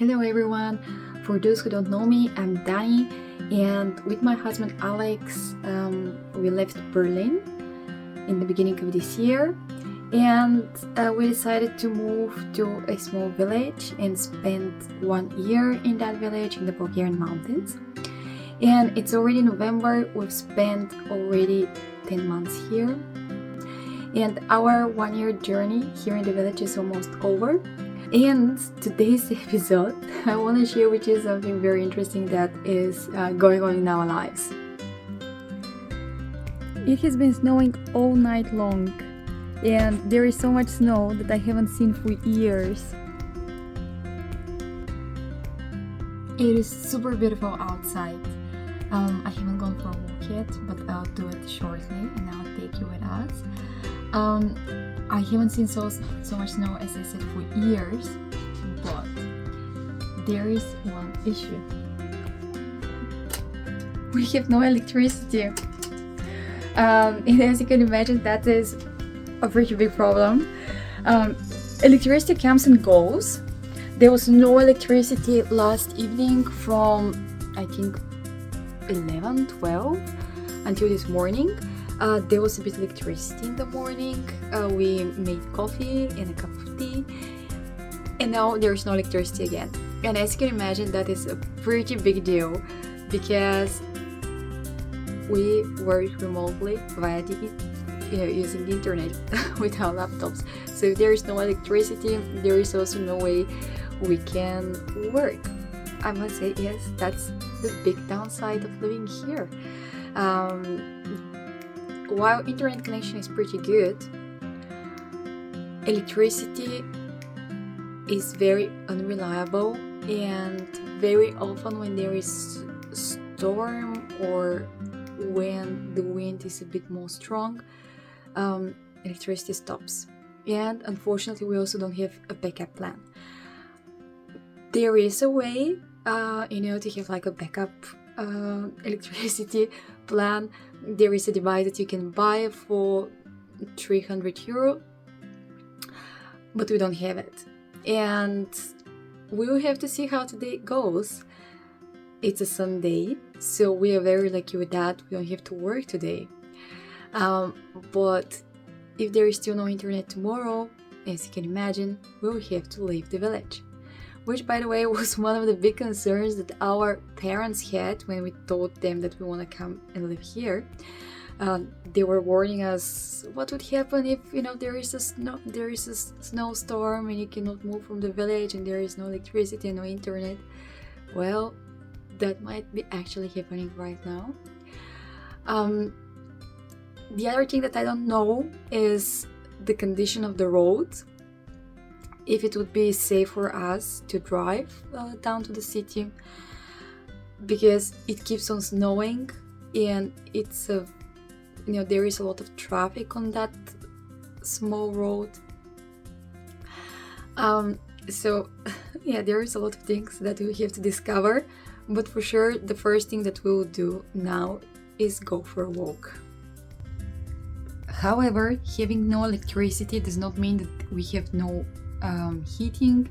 Hello everyone, for those who don't know me, I'm Dani, and with my husband Alex, we left Berlin in the beginning of this year, and we decided to move to a small village and spend 1 year in that village in the Bulgarian mountains. And it's already November, we've spent already 10 months here, and our 1 year journey here in the village is almost over. And today's episode, I want to share with you something very interesting that is going on in our lives. It has been snowing all night long, and there is so much snow that I haven't seen for years. It is super beautiful outside. I haven't gone for a walk yet, but I'll do it shortly and I'll take you with us. I haven't seen so much snow, as I said, for years, but there is one issue. We have no electricity. And as you can imagine, that is a pretty big problem. Electricity comes and goes. There was no electricity last evening from, I think, 11, 12 until this morning. There was a bit of electricity in the morning. We made coffee and a cup of tea, and now there's no electricity again. And as you can imagine, that is a pretty big deal because we work remotely via using the internet with our laptops. So if there is no electricity, there is also no way we can work. I must say, yes, that's the big downside of living here. While internet connection is pretty good, electricity is very unreliable, and very often when there is storm or when the wind is a bit more strong, electricity stops. And unfortunately, we also don't have a backup plan. There is a way, to have like a backup electricity plan. There is a device that you can buy for 300 euro, but we don't have it, and we will have to see how today goes. It's a Sunday, so we are very lucky with that. We don't have to work today, but if there is still no internet tomorrow, as you can imagine, we will have to leave the village. Which, by the way, was one of the big concerns that our parents had when we told them that we want to come and live here. They were warning us what would happen if there is a snowstorm and you cannot move from the village and there is no electricity and no internet. Well, that might be actually happening right now. The other thing that I don't know is the condition of the road. If it would be safe for us to drive down to the city, because it keeps on snowing and it's there is a lot of traffic on that small road. So yeah, there is a lot of things that we have to discover, but for sure the first thing that we will do now is go for a walk. However, having no electricity does not mean that we have no heating,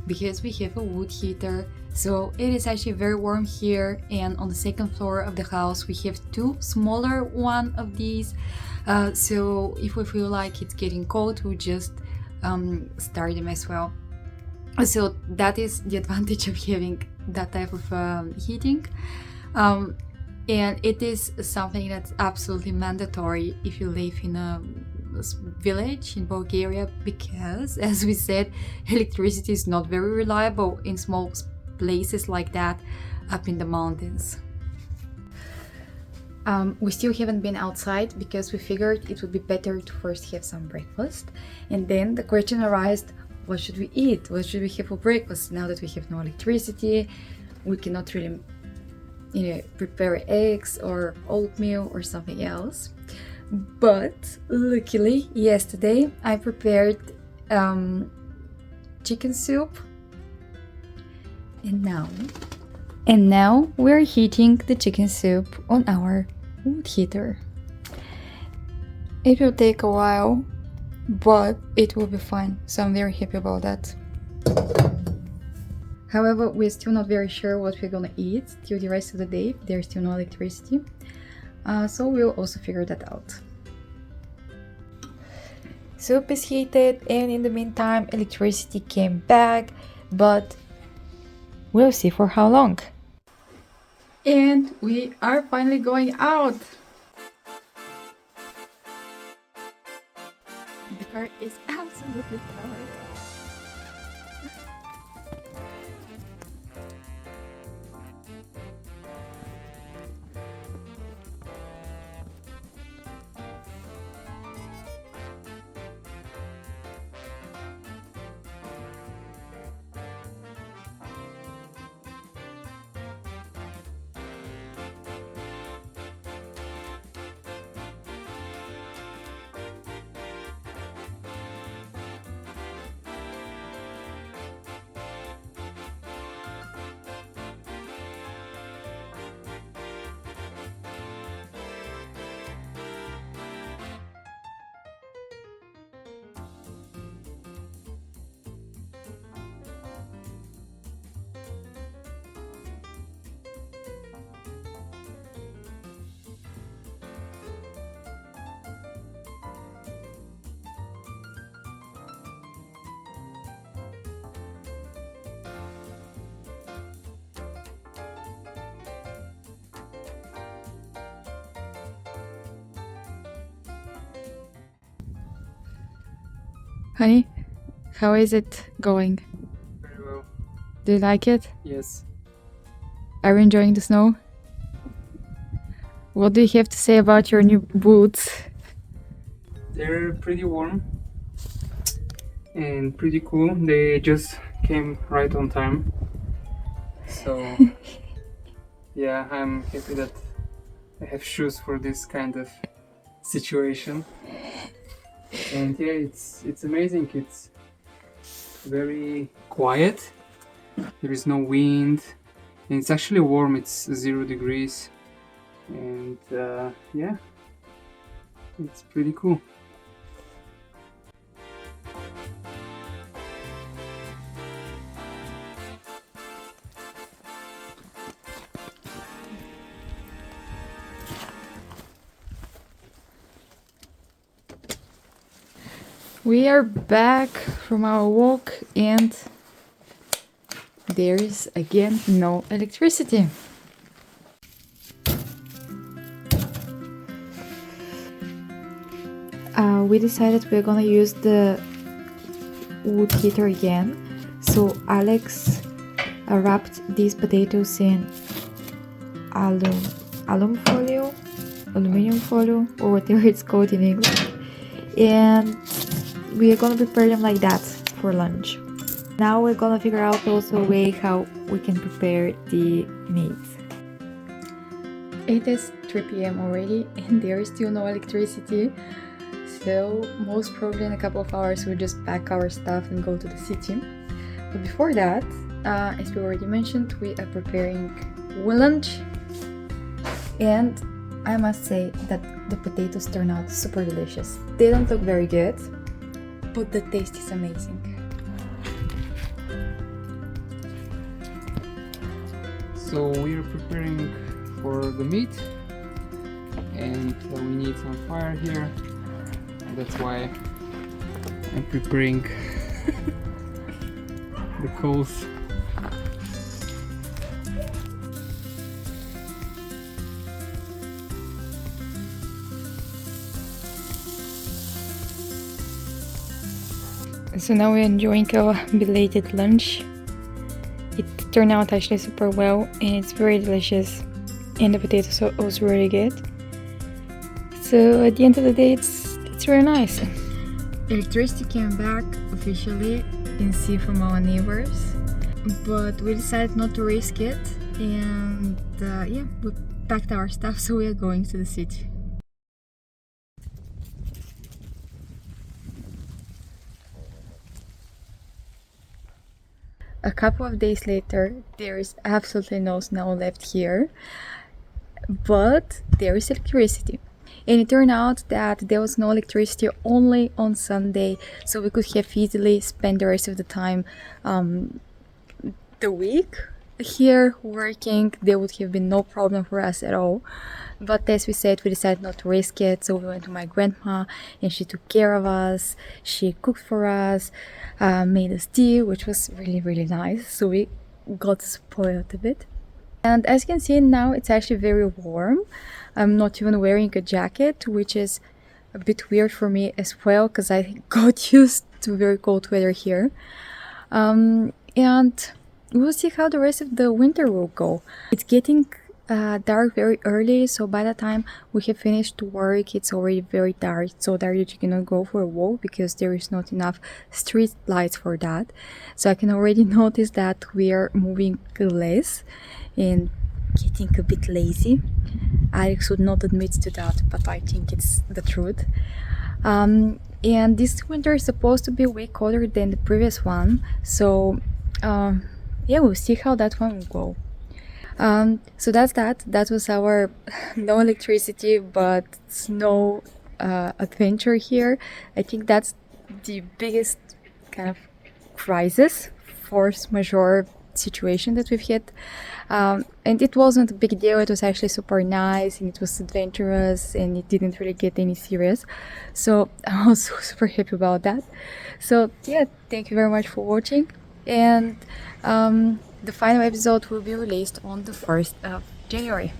because we have a wood heater. So it is actually very warm here, and on the second floor of the house we have two smaller one of these. So if we feel like it's getting cold, we just start them as well. So that is the advantage of having that type of heating. And it is something that's absolutely mandatory if you live in a village in Bulgaria, because, as we said, electricity is not very reliable in small places like that up in the mountains. We still haven't been outside because we figured it would be better to first have some breakfast, and then the question arose, what should we eat? What should we have for breakfast? Now that we have no electricity, we cannot really prepare eggs or oatmeal or something else. But luckily, yesterday I prepared chicken soup, and now we're heating the chicken soup on our wood heater. It will take a while, but it will be fine, so I'm very happy about that. However, we're still not very sure what we're gonna eat till the rest of the day. There's still no electricity, so we'll also figure that out. Soup is heated, and in the meantime electricity came back, but we'll see for how long. And we are finally going out. The car is absolutely covered. Honey, how is it going? Very well. Do you like it? Yes. Are you enjoying the snow? What do you have to say about your new boots? They're pretty warm and pretty cool. They just came right on time. So yeah, I'm happy that I have shoes for this kind of situation. And yeah, it's amazing. It's very quiet. There is no wind, and it's actually warm. It's 0 degrees, and yeah, it's pretty cool. We are back from our walk and there is again no electricity. We decided we're gonna use the wood heater again. So Alex wrapped these potatoes in aluminium folio, or whatever it's called in English, and we are gonna prepare them like that for lunch. Now we're gonna figure out also a way how we can prepare the meat. It is 3 p.m. already and there is still no electricity, so most probably in a couple of hours we'll just pack our stuff and go to the city. But before that, as we already mentioned, we are preparing lunch, and I must say that the potatoes turn out super delicious. They don't look very good, but the taste is amazing. So we are preparing for the meat, and we need some fire here. That's why I'm preparing the coals. So now we're enjoying our belated lunch. It turned out actually super well and it's very delicious, and the potatoes are also really good. So at the end of the day, it's very nice. Electricity came back officially, you can see from our neighbors, but we decided not to risk it, and yeah, we packed our stuff, so we are going to the city. A couple of days later, there is absolutely no snow left here, but there is electricity. And it turned out that there was no electricity only on Sunday, so we could have easily spent the rest of the time the week here working, there would have been no problem for us at all. But as we said, we decided not to risk it, so we went to my grandma and she took care of us. She cooked for us, made us tea, which was really, really nice. So we got spoiled a bit. And as you can see now, it's actually very warm. I'm not even wearing a jacket, which is a bit weird for me as well, because I got used to very cold weather here. And we'll see how the rest of the winter will go. It's getting dark very early, so by the time we have finished work, it's already very dark, so dark that you cannot go for a walk because there is not enough street lights for that. So I can already notice that we are moving less and getting a bit lazy. Alex would not admit to that, but I think it's the truth. And this winter is supposed to be way colder than the previous one, so yeah, we'll see how that one will go. So that's that. That was our no electricity but snow adventure here. I think that's the biggest kind of crisis, force majeure situation that we've hit. And it wasn't a big deal. It was actually super nice and it was adventurous and it didn't really get any serious. So I was super happy about that. So yeah, thank you very much for watching. And the final episode will be released on the 1st of January.